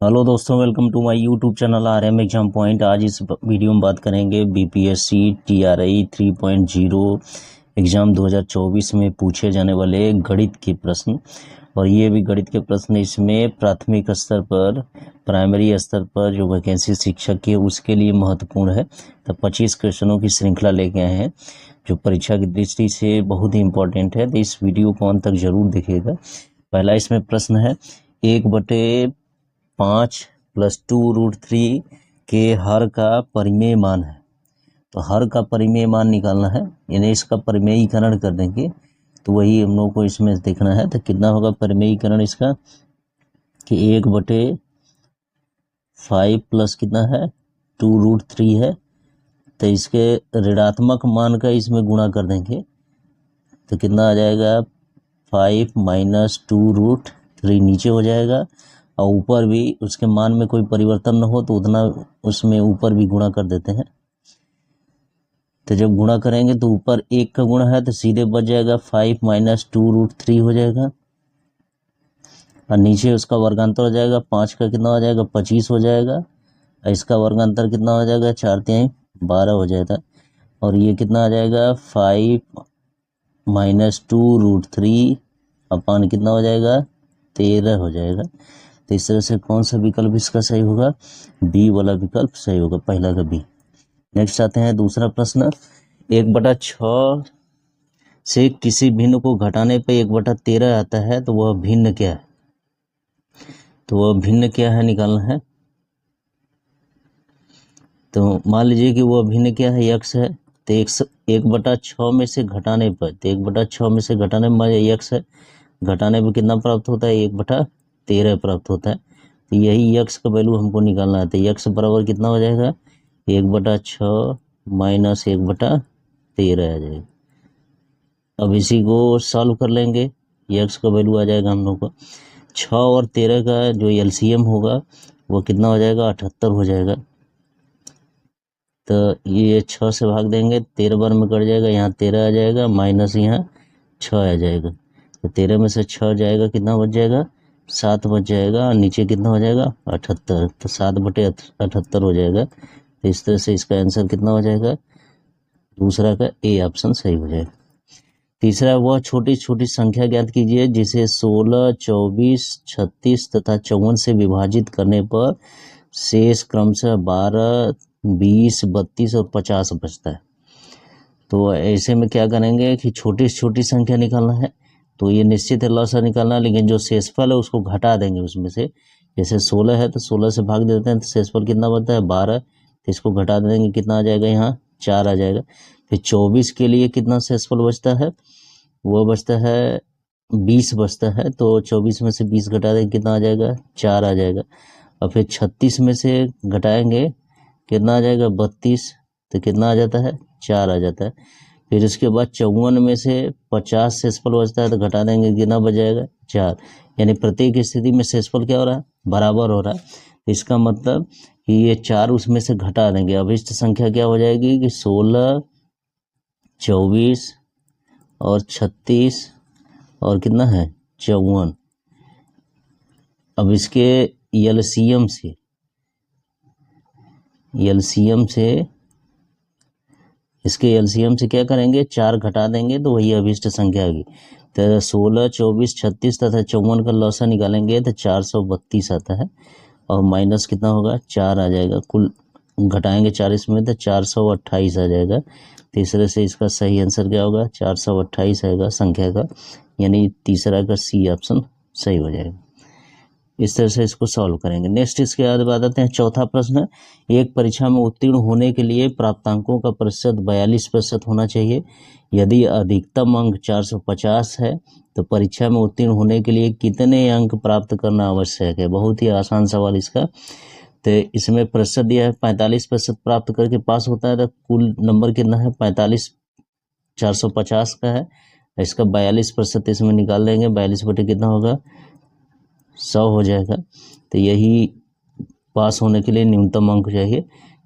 Hello दोस्तों, welcome to my YouTube channel RM exam point. आज इस वीडियो में बात करेंगे बीपीएससी टीआरआई 3.0 एग्ज़ाम 2024 में पूछे जाने वाले गणित के प्रश्न। और ये भी गणित के प्रश्न इसमें प्राथमिक स्तर पर, प्राइमरी स्तर पर जो वैकेंसी शिक्षक की है उसके लिए महत्वपूर्ण है। तो 25 क्वेश्चनों की श्रृंखला लेके आए हैं जो परीक्षा की दृष्टि से बहुत ही इम्पोर्टेंट है। तो इस वीडियो को अंत तक जरूर देखिएगा। पहला इसमें प्रश्न है, 1/5 + 2√3 के हर का परिमेय मान है। तो हर का परिमेय मान निकालना है, यानी इसका परिमेयीकरण कर देंगे। तो वही हम लोग को इसमें देखना है। तो कितना होगा परिमेयीकरण इसका कि 1/5 प्लस कितना है 2√3 है। तो इसके ऋणात्मक मान का इसमें गुणा कर देंगे तो कितना आ जाएगा 5 - 2√3 नीचे हो जाएगा। और ऊपर भी उसके मान में कोई परिवर्तन न हो तो उतना उसमें ऊपर भी गुणा कर देते हैं। तो जब गुणा करेंगे तो ऊपर 1 का गुणा है तो सीधे बच जाएगा 5 - 2√3 हो जाएगा। और नीचे उसका वर्गांतर हो जाएगा 5 का कितना हो जाएगा 25 हो जाएगा। और इसका वर्गांतर कितना हो जाएगा 4×3 12 हो जाएगा। और ये कितना आ जाएगा 5 - 2√3 अपान कितना हो जाएगा 13 हो जाएगा। तो इस तरह से कौन सा विकल्प इसका सही होगा, बी वाला विकल्प सही होगा, पहला का बी। नेक्स्ट आते हैं दूसरा प्रश्न, 1/6 से किसी भिन्न को घटाने पर 1/13 आता है तो वह भिन्न क्या है। तो वह भिन्न क्या है निकालना है। तो मान लीजिए कि वह भिन्न क्या है x है। तो 1/6 में से घटाने पर, तो 1/6 में से घटाने में x है, घटाने पर कितना प्राप्त होता है 1/13 प्राप्त होता है। तो यही x का वैल्यू हमको निकालना है। तो x बराबर कितना हो जाएगा 1/6 - 1/13 आ जाएगा। अब इसी को सॉल्व कर लेंगे, x का वैल्यू आ जाएगा हम लोग को 6 और 13 का जो एलसीएम होगा वो कितना हो जाएगा 78 हो जाएगा। तो ये 6 से भाग देंगे 13 बार में कट जाएगा, यहाँ 13 आ जाएगा माइनस यहाँ 6 आ जाएगा। तो 13 में से 6 जाएगा कितना बच जाएगा 7 बच जाएगा। और नीचे कितना हो जाएगा 78। तो 7/78 हो जाएगा। तो इस तरह से इसका आंसर कितना हो जाएगा, दूसरा का ए ऑप्शन सही हो जाएगा। तीसरा, वह छोटी छोटी संख्या ज्ञात कीजिए जिसे 16, 24, 36 तथा 54 से विभाजित करने पर शेष क्रमशः 12, 20, 32 और 50 बचता है। तो ऐसे में क्या करेंगे कि छोटी से छोटी संख्या निकालना है। तो ये निश्चित है लॉसा निकालना है, लेकिन जो शेषफल है उसको घटा देंगे उसमें से। जैसे 16 है तो 16 से भाग देते हैं तो शेषफल कितना बनता है 12। तो इसको घटा देंगे कितना आ जाएगा यहाँ 4 आ जाएगा। फिर 24 के लिए कितना शेषफल बचता है, वो बचता है 20 बचता है। तो 24 में से 20 घटा देंगे कितना आ जाएगा 4 आ जाएगा। और फिर 36 में से घटाएंगे कितना आ जाएगा 32। तो कितना आ जाता है 4 आ जाता है। फिर इसके बाद 54 में से 50 शेषफल बचता है तो घटा देंगे कितना बच जाएगा 4। यानी प्रत्येक स्थिति में शेषफल क्या हो रहा है बराबर हो रहा है। तो इसका मतलब कि ये 4 उसमें से घटा देंगे। अभिष्ट संख्या क्या हो जाएगी कि 16, 24 और 36 और कितना है 54। अब इसके एलसीएम से क्या करेंगे 4 घटा देंगे तो वही अभिष्ट संख्या आएगी। तो 16, 24, 36 तथा 54 का लॉसा निकालेंगे तो 432 आता है। और माइनस कितना होगा 4 आ जाएगा। कुल घटाएंगे 4 इसमें तो 428 आ जाएगा। तीसरे से इसका सही आंसर क्या होगा 428 आएगा संख्या का, यानी तीसरा का सी ऑप्शन सही हो जाएगा। इस तरह से इसको सॉल्व करेंगे। नेक्स्ट इसके बाद आते हैं चौथा प्रश्न, एक परीक्षा में उत्तीर्ण होने के लिए प्राप्तांकों का प्रतिशत 42% होना चाहिए। यदि अधिकतम अंक 450 है तो परीक्षा में उत्तीर्ण होने के लिए कितने अंक प्राप्त करना आवश्यक है। बहुत ही आसान सवाल इसका। तो इसमें प्रतिशत दिया है 45% प्राप्त करके पास होता है। तो कुल नंबर कितना है 45, 450 का है। इसका 42% इसमें निकाल देंगे, 42 बटे कितना होगा 100 हो जाएगा। तो यही पास होने के लिए न्यूनतम अंक चाहिए।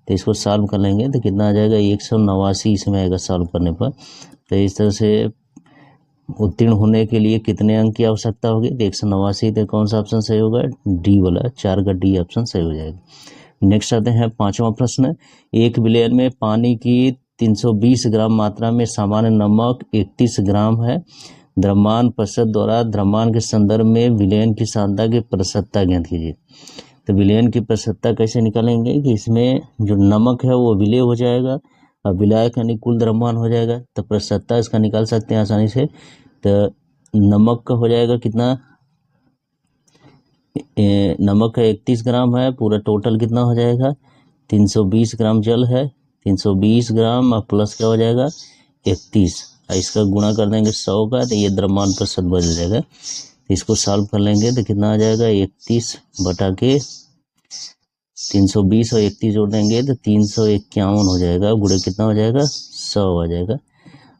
तो इसको सॉल्व कर लेंगे तो कितना आ जाएगा 189 इसमें आएगा सॉल्व करने पर। तो इस तरह से उत्तीर्ण होने के लिए कितने अंक की आवश्यकता होगी? तो 189। तो कौन सा ऑप्शन सही होगा? डी वाला, 4 का डी ऑप्शन सही हो जाएगा। नेक्स्ट आते हैं 5वां प्रश्न। 1 विलयन में पानी की 320 ग्राम मात्रा में सामान्य नमक 31 ग्राम है। द्रव्यमान प्रतिशत द्वारा द्रव्यमान के संदर्भ में विलयन की सांद्रता की प्रतिशतता ज्ञात कीजिए। तो विलयन की प्रतिशतता कैसे निकालेंगे कि इसमें जो नमक है वो विलय हो जाएगा और विलायक यानी कुल द्रव्यमान हो जाएगा। तो प्रतिशतता इसका निकाल सकते हैं आसानी से। तो नमक का हो जाएगा कितना? नमक का 31 ग्राम है, पूरा टोटल कितना हो जाएगा? 320 ग्राम जल है, 320 ग्राम और प्लस क्या हो जाएगा? 31। इसका गुणा कर देंगे 100 का, तो ये द्रव्यमान प्रतिशत बदल जाएगा। इसको सॉल्व कर लेंगे तो कितना आ जाएगा? 31 बटा के 320 और 31 जोड़ देंगे तो 351 हो जाएगा। गुणे कितना हो जाएगा? 100 आ जाएगा।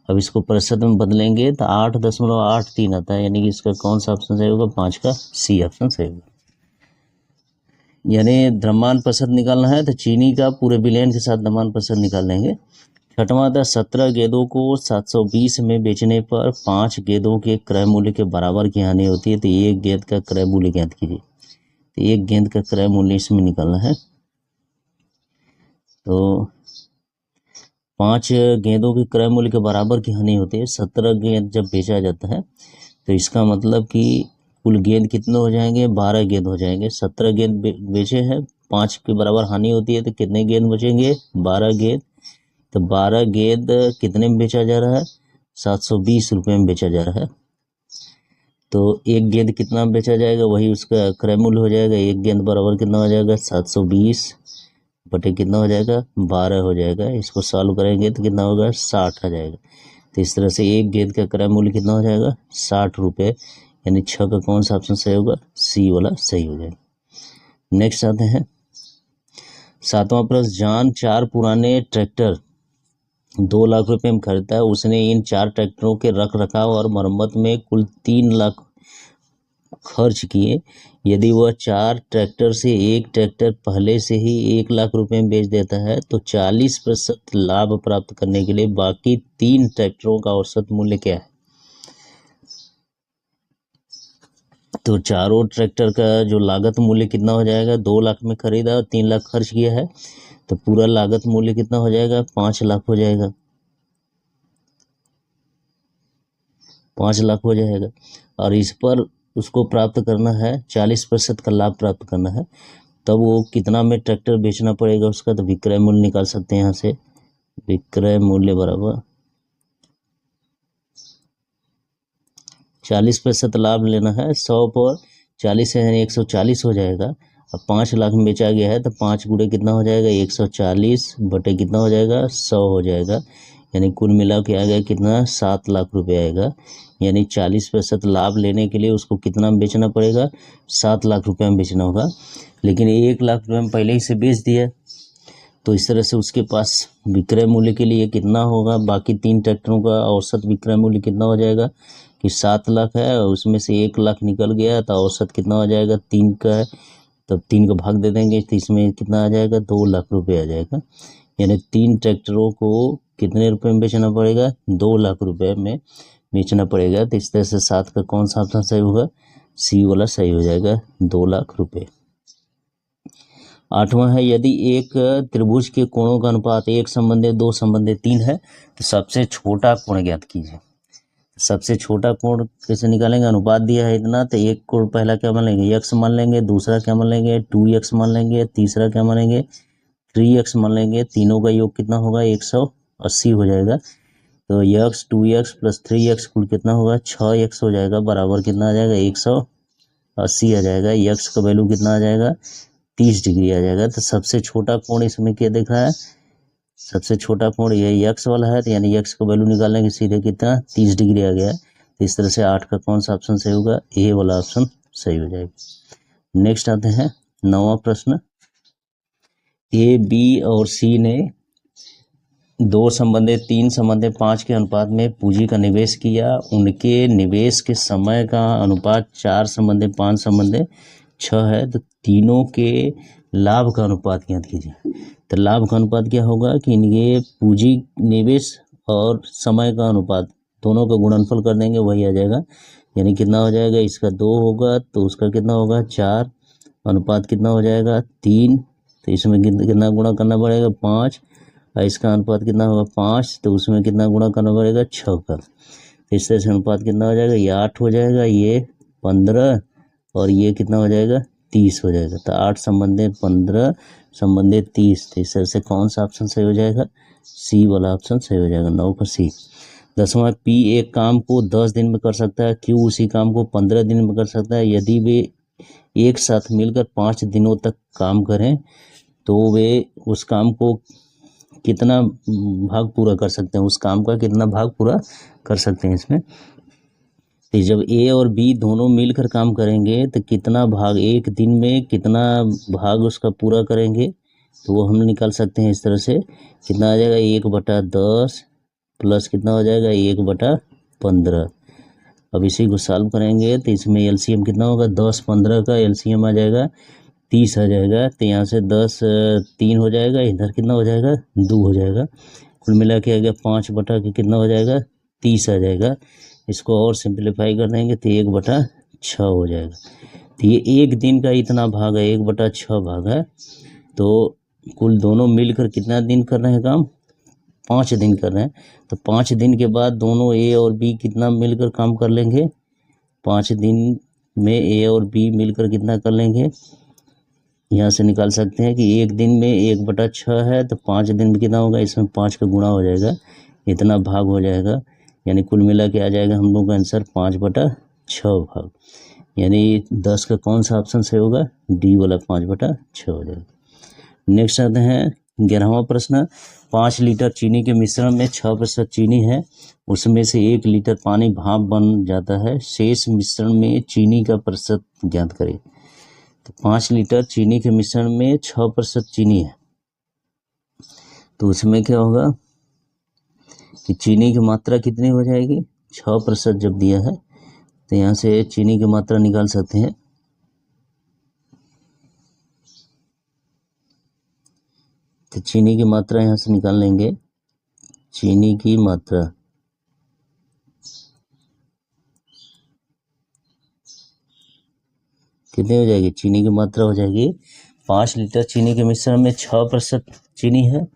अब इसको प्रतिशत में बदलेंगे तो 8.83 आता है, यानी कि इसका कौन सा ऑप्शन सही होगा? 5 का सी ऑप्शन सही होगा। यानी द्रव्यमान प्रतिशत निकालना है तो चीनी का पूरे विलयन के साथ द्रव्यमान प्रतिशत निकाल लेंगे। 6वां था 17 गेंदों को 720 में बेचने पर 5 गेंदों के क्रय मूल्य के बराबर की हानि होती है, तो एक गेंद का क्रय मूल्य ज्ञात कीजिए। तो एक गेंद का क्रय मूल्य इसमें निकालना है। तो 5 गेंदों के क्रय मूल्य के बराबर की हानि होती है। 17 गेंद जब बेचा जाता है तो इसका मतलब कि कुल गेंद कितने हो जाएंगे? 12 गेंद हो जाएंगे। 17 गेंद बेचे हैं, 5 के बराबर हानि होती है, तो कितने गेंद बचेंगे? 12 गेंद। तो 12 गेंद कितने में बेचा जा रहा है? 720 रुपये में बेचा जा रहा है। तो एक गेंद कितना में बेचा जाएगा? वही उसका क्रय मूल्य हो जाएगा। एक गेंद बराबर कितना हो जाएगा? 720 बटे कितना हो जाएगा? 12 हो जाएगा। इसको सॉल्व करेंगे तो कितना होगा? 60 आ जाएगा। तो इस तरह से एक गेंद का क्रय मूल्य कितना हो जाएगा? 60 रुपये, यानी 6 का कौन सा ऑप्शन सही होगा? सी वाला सही हो जाएगा। नेक्स्ट आते हैं 7वां प्रश्न। जान 4 पुराने ट्रैक्टर 2 लाख रुपए में खरीदता है। उसने इन 4 ट्रैक्टरों के रख रखाव और मरम्मत में कुल 3 लाख खर्च किए। यदि वह 4 ट्रैक्टर से एक ट्रैक्टर पहले से ही 1 लाख रुपए में बेच देता है तो 40% लाभ प्राप्त करने के लिए बाकी 3 ट्रैक्टरों का औसत मूल्य क्या है? तो चारों ट्रैक्टर का जो लागत मूल्य कितना हो जाएगा? 2 लाख में खरीदा और 3 लाख खर्च किया है, तो पूरा लागत मूल्य कितना हो जाएगा? 5 लाख हो जाएगा। 5 लाख हो जाएगा और इस पर उसको प्राप्त करना है 40% का लाभ प्राप्त करना है, तब वो कितना में ट्रैक्टर बेचना पड़ेगा उसका? तो विक्रय मूल्य निकाल सकते हैं यहाँ से। विक्रय मूल्य बराबर 40% लाभ लेना है। 100 पर 40 है यानी 140 हो जाएगा। अब 5 लाख में बेचा गया है तो 5 गुणे कितना हो जाएगा? 140 बटे कितना हो जाएगा? 100 हो जाएगा, यानी कुल मिला के आ गया कितना? 7 लाख रुपए आएगा। यानी 40% लाभ लेने के लिए उसको कितना में बेचना पड़ेगा? 7 लाख रुपए में बेचना होगा। लेकिन 1 लाख रुपए में पहले ही से बेच दिया, तो इस तरह से उसके पास विक्रय मूल्य के लिए कितना होगा? बाकी 3 ट्रैक्टरों का औसत विक्रय मूल्य कितना हो जाएगा कि 7 लाख है और उसमें से 1 लाख निकल गया, तो औसत कितना हो जाएगा? 3 का है, तब 3 का भाग दे देंगे तो इसमें कितना आ जाएगा? 2 लाख रुपए आ जाएगा। यानी 3 ट्रैक्टरों को कितने रुपए में बेचना पड़ेगा? 2 लाख रुपए में बेचना पड़ेगा। तो इस तरह से 7 का कौन सा ऑप्शन सही होगा? सी वाला सही हो जाएगा, 2 लाख रुपए। 8वां है, यदि एक त्रिभुज के कोणों का अनुपात 1 संबंधित 2 संबंधित 3 है तो सबसे छोटा कोण ज्ञात कीजिए। सबसे छोटा कोण कैसे निकालेंगे? अनुपात दिया है इतना, तो एक कोण पहला क्या मान लेंगे? x मान लेंगे, दूसरा क्या मान लेंगे? 2x मान लेंगे, तीसरा क्या मानेंगे? 3x मान लेंगे। तीनों का योग कितना होगा? 180 हो जाएगा। तो x 2x प्लस 3x कुल कितना होगा? 6x हो जाएगा, बराबर कितना आ जाएगा? 180 आ जाएगा। x का वैल्यू कितना आ जाएगा? 30 डिग्री आ जाएगा। तो सबसे छोटा कोण इसमें क्या दिख रहा है? सबसे छोटा कोण ये x वाला है, तो यानी x का वैल्यू निकालने के सीधे कितना? 30 डिग्री आ गया। तो इस तरह से 8 का कौन सा ऑप्शन सही होगा? ए वाला ऑप्शन सही हो जाएगा। नेक्स्ट आते हैं 9वां प्रश्न। ए, बी और सी ने 2 संबंधित 3 संबंधित 5 के अनुपात में पूंजी का निवेश किया। उनके निवेश के समय का अनुपात 4 संबंधित 5 संबंधित 6 है, तो तीनों के लाभ का अनुपात ज्ञात कीजिए। तो लाभ का अनुपात क्या होगा कि इनके पूंजी निवेश और समय का अनुपात दोनों का गुणनफल कर देंगे वही आ जाएगा। यानी कितना हो जाएगा, इसका 2 होगा तो उसका कितना होगा 4, अनुपात कितना हो जाएगा 3, तो इसमें कितना गुणा करना पड़ेगा 5, और इसका अनुपात कितना होगा 5, तो उसमें कितना गुणा करना पड़ेगा 6 का। इस तरह से अनुपात कितना हो जाएगा, ये 8 हो जाएगा, ये 15, और ये कितना हो जाएगा 30 हो जाएगा। तो 8 संबंधित 15 संबंधित 30, तो इस तरह से कौन सा ऑप्शन सही हो जाएगा, सी वाला ऑप्शन सही हो जाएगा, 9 का सी। 10वां, पी एक काम को 10 दिन में कर सकता है, क्यू उसी काम को 15 दिन में कर सकता है। यदि वे एक साथ मिलकर 5 दिनों तक काम करें तो वे उस काम को कितना भाग पूरा कर सकते हैं, उस काम का कितना भाग पूरा कर सकते हैं इसमें। तो जब ए और बी दोनों मिलकर काम करेंगे तो कितना भाग, एक दिन में कितना भाग उसका पूरा करेंगे, तो वो हम निकाल सकते हैं इस तरह से। कितना आ जाएगा 1/10 प्लस कितना हो जाएगा 1/15। अब इसी को सॉल्व करेंगे तो इसमें एलसीएम कितना होगा, 10-15 का एलसीएम आ जाएगा 30 आ जाएगा। तो यहाँ से 10 3 हो जाएगा, इधर कितना हो जाएगा 2 हो जाएगा। कुल मिला के आ गया 5 बटा के कितना हो जाएगा 30 आ जाएगा। इसको और सिंप्लीफाई कर देंगे तो 1/6 हो जाएगा। तो ये एक दिन का इतना भाग है, 1/6 भाग है। तो कुल दोनों मिलकर कितना दिन कर रहे हैं काम, 5 दिन कर रहे हैं। तो 5 दिन के बाद दोनों ए और बी कितना मिलकर काम कर लेंगे, 5 दिन में ए और बी मिलकर कितना कर लेंगे, यहाँ से निकाल सकते हैं कि एक दिन में 1/6 है तो 5 दिन में कितना होगा, इसमें 5 का गुणा हो जाएगा, इतना भाग हो जाएगा। यानी कुल मिला के आ जाएगा हम लोग का आंसर 5/6 भाग। यानी 10 का कौन सा ऑप्शन सही होगा, डी वाला 5/6 हो जाएगा। नेक्स्ट आते हैं 11वां प्रश्न। 5 लीटर चीनी के मिश्रण में 6% चीनी है, उसमें से 1 लीटर पानी भाप बन जाता है, शेष मिश्रण में चीनी का प्रतिशत ज्ञात करें। तो 5 लीटर चीनी के मिश्रण में 6% चीनी है, तो उसमें क्या होगा कि चीनी की मात्रा कितनी हो जाएगी, 6% जब दिया है तो यहाँ से चीनी की मात्रा निकाल सकते हैं। तो चीनी की मात्रा यहाँ से निकाल लेंगे, चीनी की मात्रा कितनी हो जाएगी, चीनी की मात्रा हो जाएगी 5 लीटर चीनी के मिश्रण में 6% चीनी है,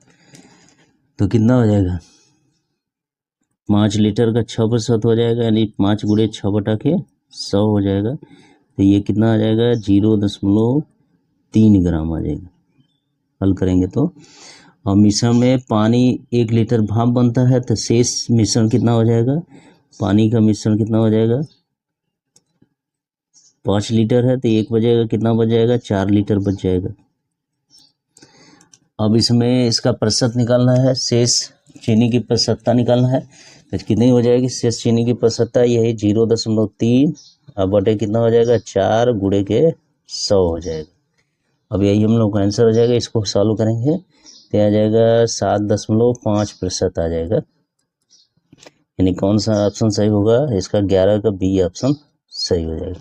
तो कितना हो जाएगा 5 लीटर का 6% हो जाएगा, यानी 5 × 6/100 हो जाएगा। तो ये कितना आ जाएगा 0.3 ग्राम आ जाएगा। हल करेंगे तो, और मिश्रण में पानी 1 लीटर भाप बनता है, तो शेष मिश्रण कितना हो जाएगा, पानी का मिश्रण कितना हो जाएगा 5 लीटर है तो 1 बचेगा, कितना बच जाएगा 4 लीटर बच जाएगा। अब इसमें इसका प्रतिशत निकालना है, शेष चीनी की प्रतिशतता निकालना है। तो कितनी हो जाएगी शेष चीनी की प्रतिशतता, यही 0.3 अब बटे कितना हो जाएगा 4 × 100 हो जाएगा। अब यही हम लोग का आंसर हो जाएगा। इसको सॉल्व करेंगे तो आ जाएगा 7.5% आ जाएगा। यानी कौन सा ऑप्शन सही होगा, इसका 11 का बी ऑप्शन सही हो जाएगा।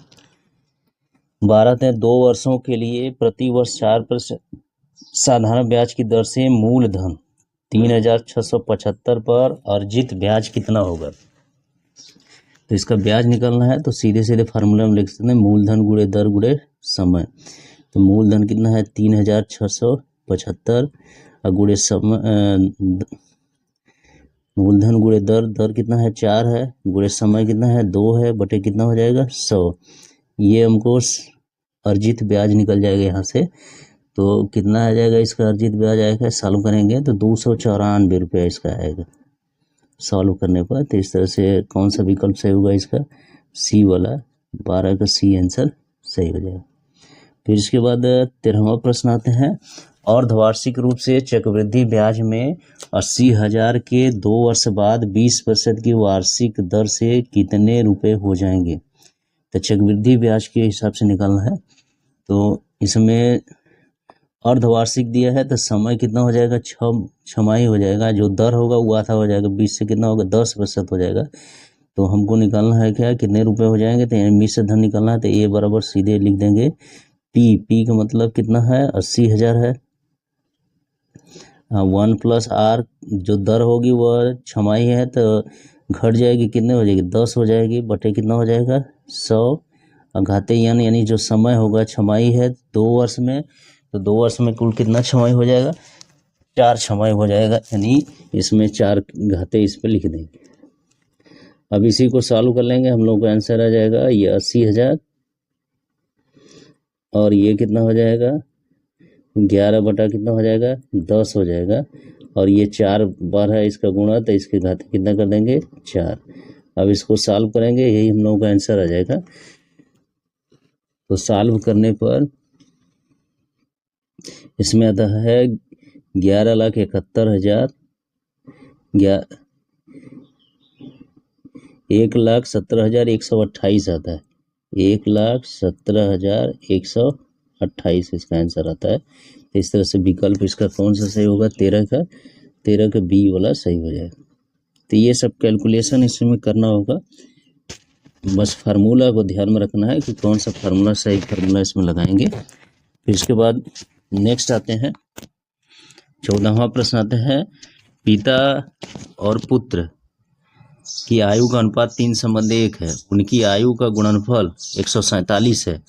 12 ने 2 वर्षों के लिए प्रति वर्ष 4% साधारण ब्याज की दर से मूलधन 3,675 पर अर्जित ब्याज कितना होगा। तो इसका ब्याज निकालना है तो सीधे सीधे फार्मूला में लिख सकते हैं, मूलधन गुणे दर गुणे समय। तो मूलधन कितना है 3,675 और गुणे समय, मूलधन गुणे दर, दर कितना है 4 है, गुणे समय कितना है 2 है, बटे कितना हो जाएगा 100। ये हमको अर्जित ब्याज निकल जाएगा यहाँ से। तो कितना आ जाएगा इसका अर्जित ब्याज आएगा, सॉल्व करेंगे तो 294 रुपया इसका आएगा सॉल्व करने पर। तो इस तरह से कौन सा विकल्प सही होगा, इसका सी वाला 12 का सी आंसर सही हो जाएगा। फिर इसके बाद 13वां प्रश्न आते हैं। अर्धवार्षिक रूप से चक्रवृद्धि ब्याज में 80,000 के 2 वर्ष बाद 20% की वार्षिक दर से कितने रुपए हो जाएंगे। तो चक्रवृद्धि ब्याज के हिसाब से निकालना है। तो इसमें अर्धवार्षिक दिया है तो समय कितना हो जाएगा 6 छमाही हो जाएगा, जो दर होगा वो आधा हो जाएगा, 20 से कितना होगा 10% हो जाएगा। तो हमको निकालना है क्या, कितने रुपए हो जाएंगे, तो मिश्र धन निकालना है। तो ए बराबर सीधे लिख देंगे पी का मतलब कितना है 80,000 है, 1 + r जो दर होगी वह छमाही है तो घट जाएगी, कितने हो जाएगी 10 हो जाएगी, बटे कितना हो जाएगा 100। घाते यानी जो समय होगा, छमाही है 2 वर्ष में, तो 2 वर्ष में कुल कितना छमाही हो जाएगा 4 छमाही हो जाएगा, यानी इसमें 4 घाते इस पर लिख देंगे। अब इसी को सॉल्व कर लेंगे, हम लोग का आंसर आ जाएगा ये 80,000 और ये कितना हो जाएगा 11 बटा कितना हो जाएगा 10 हो जाएगा, और ये 4 बार है इसका गुणा, तो इसके घाते कितना कर देंगे 4। अब इसको सॉल्व करेंगे, यही हम लोगों का आंसर आ जाएगा। तो सॉल्व करने पर इसमें आता है 11,71,000 1,17,128 आता है, 1,17,128 इसका आंसर आता है। तो इस तरह से विकल्प इसका कौन सा सही होगा 13 का बी वाला सही हो जाएगा। तो ये सब कैलकुलेशन इसमें करना होगा, बस फार्मूला को ध्यान में रखना है कि कौन सा फार्मूला सही फार्मूला इसमें लगाएंगे। फिर इसके बाद नेक्स्ट आते हैं 14वां प्रश्न आते हैं, पिता और पुत्र की आयु का अनुपात 3:1 है, उनकी आयु का गुणनफल 147 है,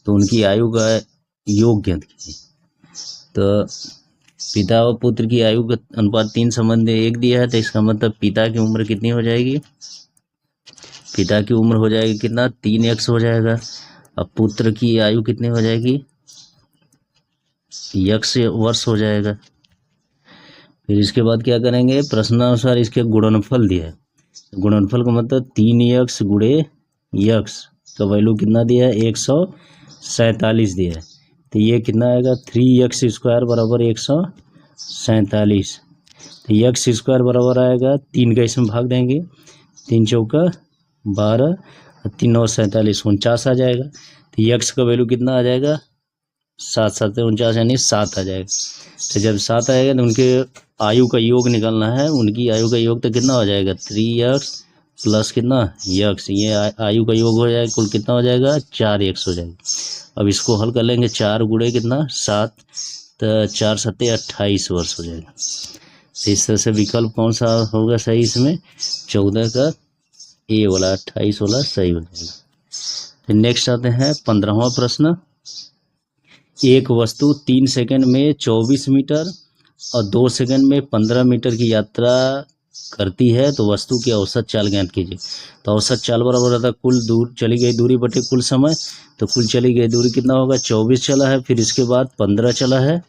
तो उनकी आयु का योग ज्ञात कीजिए। तो पिता और पुत्र की आयु का अनुपात 3:1 दिया है, तो इसका मतलब पिता की उम्र कितनी हो जाएगी, पिता की उम्र हो जाएगी कितना 3x हो जाएगा। अब पुत्र की आयु कितनी हो जाएगी x वर्ष हो जाएगा। फिर इसके बाद क्या करेंगे, प्रश्नानुसार इसके गुणनफल दिया है, गुणनफल का मतलब 3x गुणे x का वैल्यू कितना दिया है 147 दिया है, तो ये कितना आएगा 3x² बराबर 147। तो x² बराबर आएगा 3 का इसमें भाग देंगे, 3 चौका 12 और 3 9 47 49 आ जाएगा। तो x का वैल्यू कितना आ जाएगा 7 7 49 यानी 7 आ जाएगा। तो जब 7 आएगा तो उनके आयु का योग निकालना है, उनकी आयु का योग तो कितना हो जाएगा 3x प्लस कितना x, ये आयु का योग हो जाएगा, कुल कितना हो जाएगा 4x हो जाएगा। अब इसको हल कर लेंगे, 4 गुणे कितना 7, तो 4 7 28 वर्ष हो जाएगा। तो इस तरह से विकल्प कौन सा होगा सही, इसमें 14 का ए वाला 28 वाला सही हो जाएगा। फिर नेक्स्ट आते हैं 15वां प्रश्न, एक वस्तु 3 सेकंड में 24 मीटर और 2 सेकंड में 15 मीटर की यात्रा करती है, तो वस्तु की औसत चाल ज्ञात कीजिए। तो औसत चाल बराबर रहता है कुल दूर चली गई दूरी बटे कुल समय, तो कुल चली गई दूरी कितना होगा 24 चला है, फिर इसके बाद 15 चला है,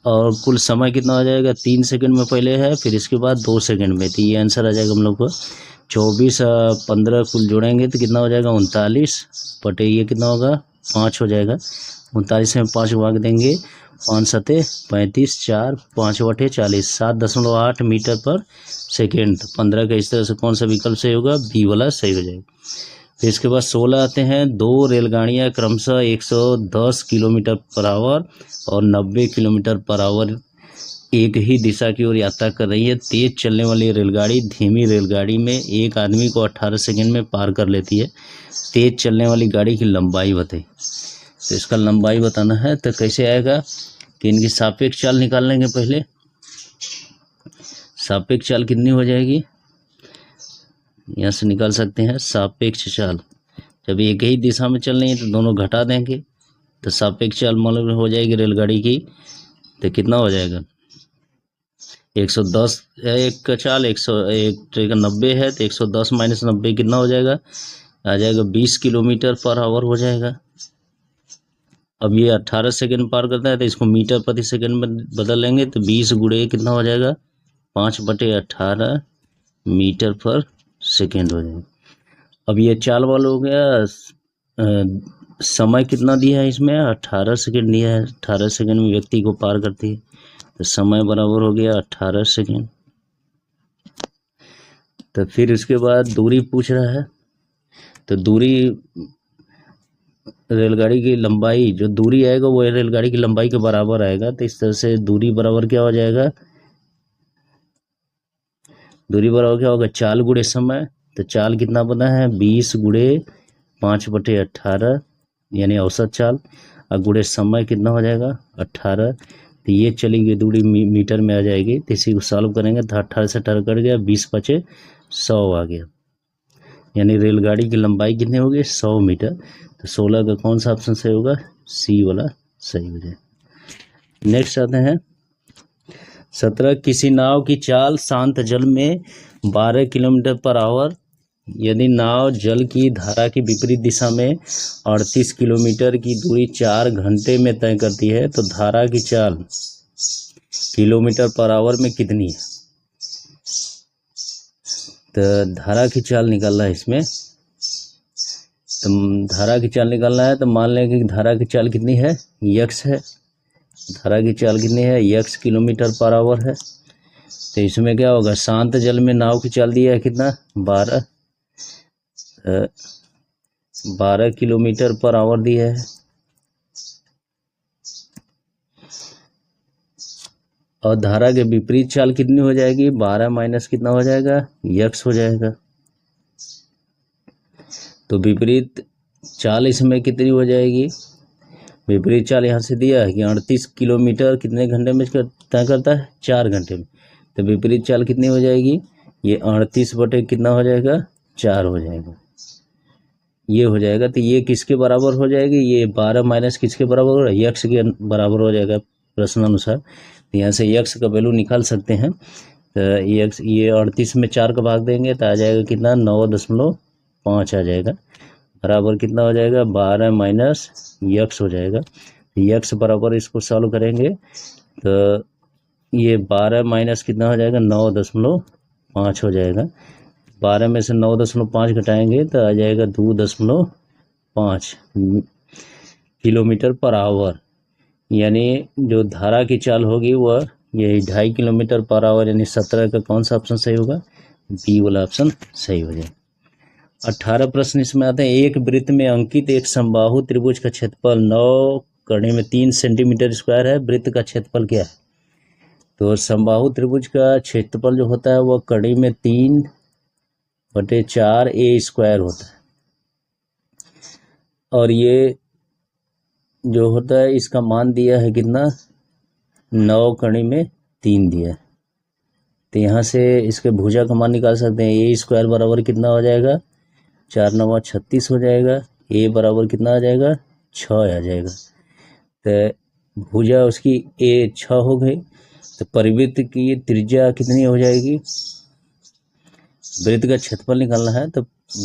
और कुल समय कितना हो जाएगा 3 सेकंड में पहले है, फिर इसके बाद 2 सेकंड में। तो ये आंसर आ जाएगा हम लोग को 24 15 कुल जोड़ेंगे तो कितना हो जाएगा 39 बटे ये कितना होगा 5 हो जाएगा। 39 में 5 भाग देंगे, 5 7 35 4 5 बटे 40 7.8 मीटर पर सेकेंड। 15 का इस तरह से कौन सा विकल्प सही होगा बी वाला सही हो जाएगा। फिर इसके बाद 16 आते हैं, 2 रेलगाड़ियां क्रमशः 110 किलोमीटर पर आवर और 90 किलोमीटर पर आवर एक ही दिशा की ओर यात्रा कर रही है। तेज चलने वाली रेलगाड़ी धीमी रेलगाड़ी में एक आदमी को 18 सेकंड में पार कर लेती है। तेज चलने वाली गाड़ी की लंबाई बताइए। तो इसका लंबाई बताना है, तो कैसे आएगा कि इनकी सापेक्ष चाल निकाल लेंगे। पहले सापेक्ष चाल कितनी हो जाएगी, यहाँ से निकाल सकते हैं सापेक्ष चाल। जब एक ही दिशा में चल रही है तो दोनों घटा देंगे, तो सापेक्ष चाल मतलब हो जाएगी रेलगाड़ी की, तो कितना हो जाएगा 110 एक का चाल 190 है, तो 110 माइनस 90 कितना हो जाएगा आ जाएगा 20 किलोमीटर पर आवर हो जाएगा। अब ये 18 सेकंड पार करता है, तो इसको मीटर प्रति सेकंड में बदल लेंगे, तो 20 गुणे कितना हो जाएगा 5 बटे 18 मीटर पर सेकेंड हो जाएगा। अब ये चाल वाला हो गया। समय कितना दिया है इसमें 18 सेकंड दिया है, 18 सेकंड में व्यक्ति को पार करती है, तो समय बराबर हो गया 18 सेकंड। तो फिर उसके बाद दूरी पूछ रहा है, तो दूरी रेलगाड़ी की लंबाई जो दूरी आएगा वो रेलगाड़ी की लंबाई के बराबर आएगा। तो इस तरह से दूरी बराबर क्या हो जाएगा, दूरी बराबर क्या होगा चाल गुणे समय। तो चाल कितना बना है 20 गुणे 5 बटे 18 यानी औसत चाल, और गुणे समय कितना हो जाएगा 18। तो ये चली गई दूरी मीटर में आ जाएगी। तो इसी को सॉल्व करेंगे तो 18 से 18 कट गया, 20 बचे 100 आ गया, यानी रेलगाड़ी की लंबाई कितनी होगी 100 मीटर। तो 16 का कौन सा ऑप्शन सही होगा, सी वाला सही हो जाए। नेक्स्ट आते हैं 17, किसी नाव की चाल शांत जल में 12 किलोमीटर पर आवर, यदि नाव जल की धारा की विपरीत दिशा में 38 किलोमीटर की दूरी 4 घंटे में तय करती है, तो धारा की चाल किलोमीटर पर आवर में कितनी है। तो धारा की चाल निकालना है इसमें, तो धारा की चाल निकालना है तो मान लें कि धारा की चाल कितनी है, यक्स है, धारा की चाल कितनी है, यक्स किलोमीटर पर आवर है। तो इसमें क्या होगा, शांत जल में नाव की चाल दिया है कितना 12 किलोमीटर पर आवर दिया है, और धारा के विपरीत चाल कितनी हो जाएगी, 12 माइनस कितना हो जाएगा, यक्स हो जाएगा। तो विपरीत चाल इसमें कितनी हो जाएगी, विपरीत चाल यहाँ से दिया है कि 38 किलोमीटर कितने घंटे में तय करता है, 4 घंटे में। तो विपरीत चाल कितनी हो जाएगी, ये 38 बटे कितना हो जाएगा, 4 हो जाएगा, ये हो जाएगा। तो ये किसके बराबर हो जाएगी, ये 12 माइनस किसके बराबर हो रहा है, यक्स के बराबर हो जाएगा प्रश्नानुसार। तो यहाँ से यक्स का वैल्यू निकाल सकते हैं। तो यक्स, ये 38 में 4 का भाग देंगे तो आ जाएगा कितना 9.5 आ जाएगा, बराबर कितना हो जाएगा 12 माइनस यक्स हो जाएगा। यक्स बराबर इसको सॉल्व करेंगे तो ये 12 माइनस कितना हो जाएगा 9.5 हो जाएगा, 12 में से 9.5 घटाएंगे तो आ जाएगा 2.5 किलोमीटर पर आवर, यानी जो धारा की चाल होगी वह यही 2.5 किलोमीटर पर आवर, यानी 17 का कौन सा ऑप्शन सही होगा, बी वाला ऑप्शन सही हो जाएगा। 18 प्रश्न इसमें आते हैं, एक वृत्त में अंकित एक समबाहु त्रिभुज का क्षेत्रफल 9 कड़ी में 3 सेंटीमीटर स्क्वायर है, वृत्त का क्षेत्रफल क्या है। तो समबाहु त्रिभुज का क्षेत्रफल जो होता है वह कड़ी में 3/4 ए स्क्वायर होता है, और ये जो होता है इसका मान दिया है कितना 9 कड़ी में 3 दिया है। तो यहाँ से इसके भुजा का मान निकाल सकते हैं, ए स्क्वायर बराबर कितना हो जाएगा 4 9 36 हो जाएगा, ए बराबर कितना आ जाएगा 6 आ जाएगा। तो भुजा उसकी ए 6 हो गई, तो परिवृत्त की त्रिज्या कितनी हो जाएगी, वृत्त का क्षेत्रफल निकालना है तो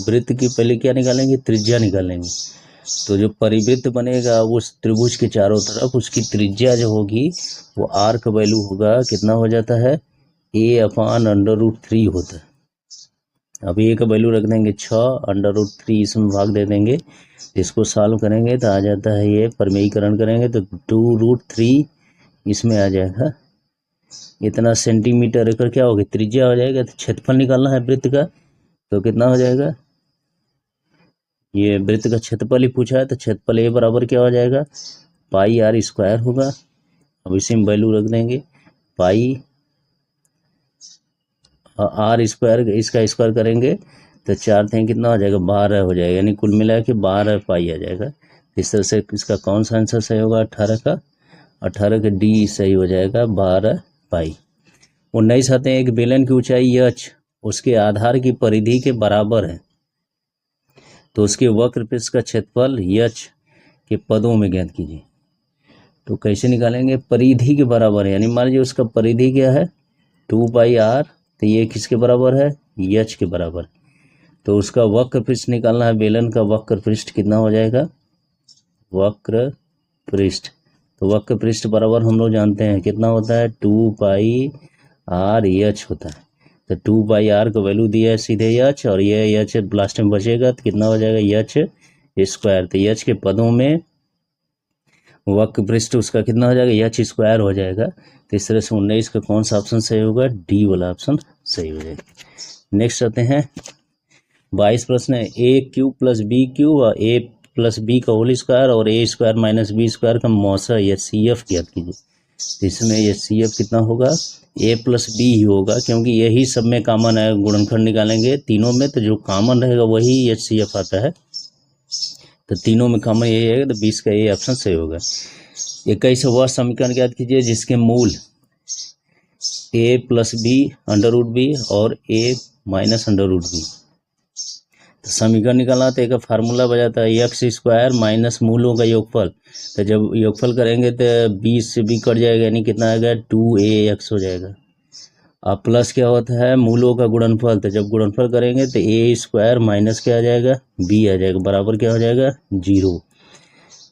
वृत्त की पहले क्या निकालेंगे, त्रिज्या निकालेंगे। तो जो परिवृत्त बनेगा उस त्रिभुज के चारों तरफ उसकी त्रिज्या जो होगी वो आर का वैल्यू होगा कितना हो जाता है, a/√3 होता है। अब ए का वैल्यू रख देंगे 6/√3, इसमें भाग दे देंगे, इसको सॉल्व करेंगे तो आ जाता है ये, परमेयीकरण करेंगे तो 2√3 इसमें आ जाएगा, इतना सेंटीमीटर एकड़ क्या होगी त्रिज्या हो जाएगा। तो क्षेत्रफल निकालना है वृत्त का, तो कितना हो जाएगा, ये वृत्त का क्षेत्रफल ही पूछा है तो क्षेत्रफल ए बराबर क्या हो जाएगा पाई आर स्क्वायर होगा। अब इसी में वैल्यू रख देंगे, पाई आर स्क्वायर, इसका स्क्वायर करेंगे तो 4 थे कितना हो जाएगा 12 हो जाएगा, यानी कुल मिला के 12 पाई आ जाएगा। इस तरह से इसका कौन सा आंसर सही होगा 18 का डी सही हो जाएगा 12 पाई। 19 आते हैं, एक बेलन की ऊंचाई h उसके आधार की परिधि के बराबर है, तो उसके वक्र पृष्ठ का क्षेत्रफल h के पदों में ज्ञात कीजिए। तो कैसे निकालेंगे, परिधि के बराबर है, यानी मान लीजिए उसका परिधि क्या है 2πr, तो ये किसके बराबर है h के बराबर। तो उसका वक्र पृष्ठ निकालना है, बेलन का वक्र पृष्ठ कितना हो जाएगा, वक्र पृष्ठ। तो वक्र पृष्ठ बराबर हम लोग जानते हैं कितना होता है 2πr/h होता है। तो 2πr का वैल्यू दिया है सीधे h, और ये h लास्ट में बचेगा तो कितना हो जाएगा h स्क्वायर। तो h के पदों में वक्र पृष्ठ उसका कितना हो जाएगा h स्क्वायर हो जाएगा। तो इस तरह से 19 का कौन सा ऑप्शन सही होगा, डी वाला ऑप्शन सही हो जाएगा। नेक्स्ट आते हैं 22 प्रश्न है, a³ + b³ और a+b का होल स्क्वायर और a² - b² का मौसा HCF ज्ञात कीजिए। तो इसमें HCF कितना होगा, a+b ही होगा, क्योंकि यही सब में कॉमन है, गुणनखंड निकालेंगे तीनों में तो जो कॉमन रहेगा वही HCF आता है, तो तीनों में कॉमन यही है, तो 20 का ए ऑप्शन सही होगा। 21वां समीकरण ज्ञात कीजिए जिसके मूल a plus B under root B और a minus under root B. तो समीकरण निकालना तो एक फार्मूला बजाता है एक्स स्क्वायर माइनस मूलों का योगफल। तो जब योगफल करेंगे तो 20 से b कट जाएगा, यानी कितना आएगा 2ax हो जाएगा। अब प्लस क्या होता है मूलों का गुणनफल। तो जब गुणनफल करेंगे तो a स्क्वायर माइनस क्या आ जाएगा b आ जाएगा, बराबर क्या हो जाएगा 0।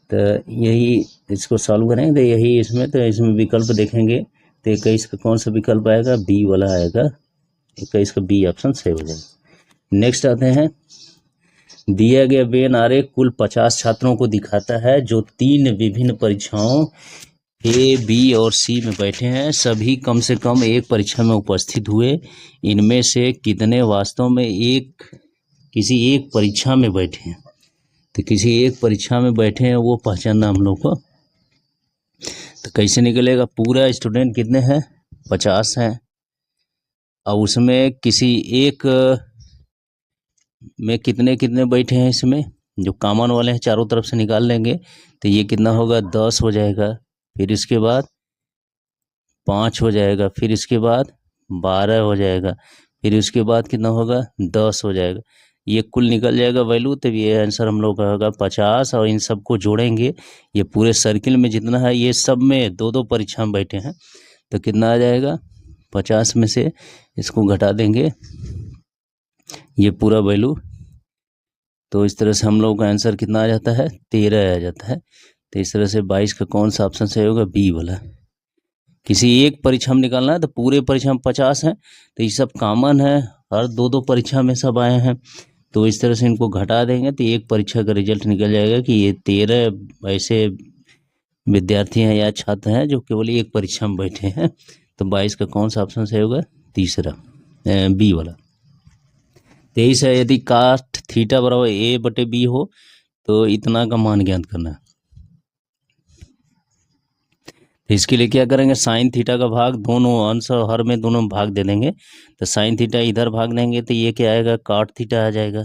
तो यही इसको सॉल्व करेंगे तो यही इसमें विकल्प देखेंगे तो 21 का कौन सा विकल्प आएगा, बी वाला आएगा। 21 का बी ऑप्शन सही हो जाएगा। नेक्स्ट आते हैं, दिया गया वेन आरेख कुल 50 छात्रों को दिखाता है जो 3 विभिन्न परीक्षाओं ए, बी और सी में बैठे हैं। सभी कम से कम एक परीक्षा में उपस्थित हुए। इनमें से कितने वास्तव में किसी एक परीक्षा में बैठे हैं। तो किसी एक परीक्षा में बैठे हैं वो पहचानना हम लोग को। तो कैसे निकलेगा, पूरा स्टूडेंट कितने हैं 50 हैं और उसमें किसी एक में कितने कितने बैठे हैं, इसमें जो कॉमन वाले हैं चारों तरफ से निकाल लेंगे तो ये कितना होगा 10 हो जाएगा, फिर इसके बाद 5 हो जाएगा, फिर इसके बाद 12 हो जाएगा, फिर उसके बाद कितना होगा 10 हो जाएगा। ये कुल निकल जाएगा वैल्यू, तब ये आंसर हम लोग का होगा 50। और इन सबको जोड़ेंगे, ये पूरे सर्किल में जितना है ये सब में 2-2 परीक्षा में बैठे हैं तो कितना आ जाएगा 50 में से इसको घटा देंगे ये पूरा वैल्यू। तो इस तरह से हम लोग का आंसर कितना आ जाता है 13 आ जाता है। तो इस तरह से 22 का कौन सा ऑप्शन सही होगा, बी वाला। किसी एक परीक्षा में निकालना है तो पूरे परीक्षा में 50 है तो ये सब कॉमन है, हर 2-2 परीक्षा में सब आए हैं। तो इस तरह से इनको घटा देंगे तो एक परीक्षा का रिजल्ट निकल जाएगा कि ये 13 ऐसे विद्यार्थी हैं या छात्र हैं जो केवल एक परीक्षा में बैठे हैं। तो 22 का कौन सा ऑप्शन सही होगा, तीसरा बी वाला। 23 है, यदि काट थीटा बराबर ए बटे बी हो तो इतना का मान ज्ञात करना है। तो इसके लिए क्या करेंगे, साइन थीटा का भाग दोनों अंश और हर में दोनों भाग दे देंगे। तो साइन थीटा इधर भाग देंगे तो ये क्या आएगा काट थीटा आ जाएगा।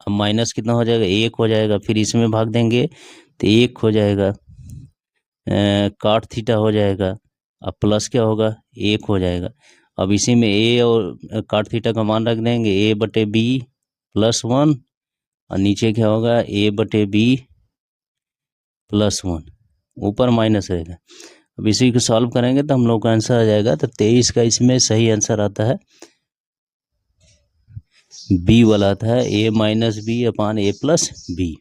अब माइनस कितना हो जाएगा 1 हो जाएगा, फिर इसमें भाग देंगे तो 1 हो जाएगा, काट थीटा हो जाएगा। अब प्लस क्या होगा 1 हो जाएगा। अब इसी में ए और काट थीटा का मान रख देंगे ए बटे बी प्लस 1 और नीचे क्या होगा ए बटे बी प्लस 1, ऊपर माइनस रहेगा। अब इसी को सॉल्व करेंगे तो हम लोग का आंसर आ जाएगा। तो 23 का इसमें सही आंसर आता है बी वाला आता है, ए माइनस बी अपान ए प्लस बी।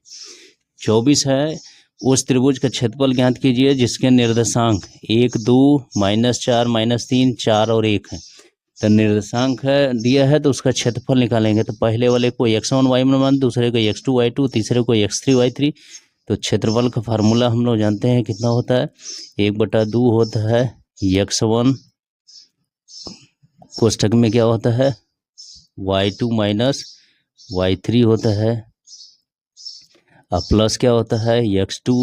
24 है, उस त्रिभुज का क्षेत्रफल ज्ञात कीजिए जिसके निर्देशांक 1, 2, -4, -3, 4 और 1 है। तो निर्देशांक है दिया है तो उसका क्षेत्रफल निकालेंगे। तो पहले वाले को x1 y1 दूसरे को x2 y2 तीसरे को x3 y3। तो क्षेत्रफल का फार्मूला हम लोग जानते हैं कितना होता है 1/2 होता है x1 कोष्ठक में क्या होता है y2 माइनस y3 होता है, और प्लस क्या होता है x2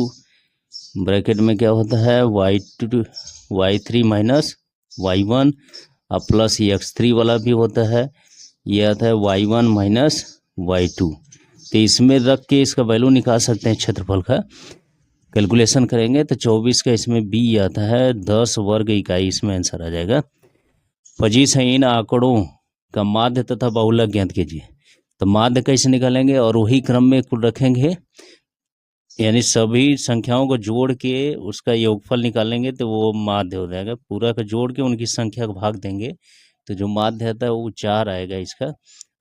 ब्रैकेट में क्या होता है y3 माइनस y1, और प्लस x3 वाला भी होता है, ये आता है y1 माइनस y2। तो इसमें रख के इसका वैल्यू निकाल सकते हैं क्षेत्रफल का। कैलकुलेशन करेंगे तो 24 का इसमें बी आता है 10 वर्ग इकाई, इसमें आंसर आ जाएगा। 25 है, इन आंकड़ों का माध्य तथा बहुलक ज्ञात कीजिए। तो माध्य कैसे निकालेंगे और वही क्रम में कुल रखेंगे, यानी सभी संख्याओं को जोड़ के उसका योगफल निकालेंगे तो वो माध्य हो जाएगा। पूरा का जोड़ के उनकी संख्या का भाग देंगे तो जो माध्य आता है वो 4 आएगा इसका।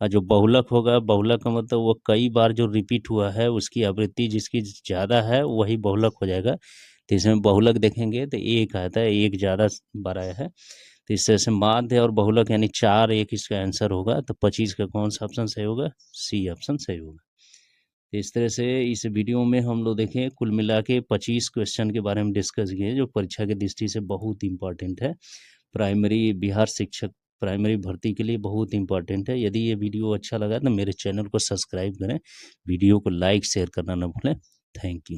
और जो बहुलक होगा, बहुलक का मतलब वो कई बार जो रिपीट हुआ है उसकी आवृत्ति जिसकी ज़्यादा है वही बहुलक हो जाएगा। तो इसमें बहुलक देखेंगे तो 1 आता है, 1 ज़्यादा बार आया है। तो इस तरह से माध्य और बहुलक यानी 4, 1 इसका आंसर होगा। तो 25 का कौन सा ऑप्शन सही होगा, सी ऑप्शन सही होगा। तो इस तरह से इस वीडियो में हम लोग देखें कुल मिला के 25 क्वेश्चन के बारे में डिस्कस किए जो परीक्षा की दृष्टि से बहुत इंपॉर्टेंट है। प्राइमरी बिहार शिक्षक प्राइमरी भर्ती के लिए बहुत इंपॉर्टेंट है। यदि ये वीडियो अच्छा लगा तो मेरे चैनल को सब्सक्राइब करें, वीडियो को लाइक शेयर करना ना भूलें। Thank you.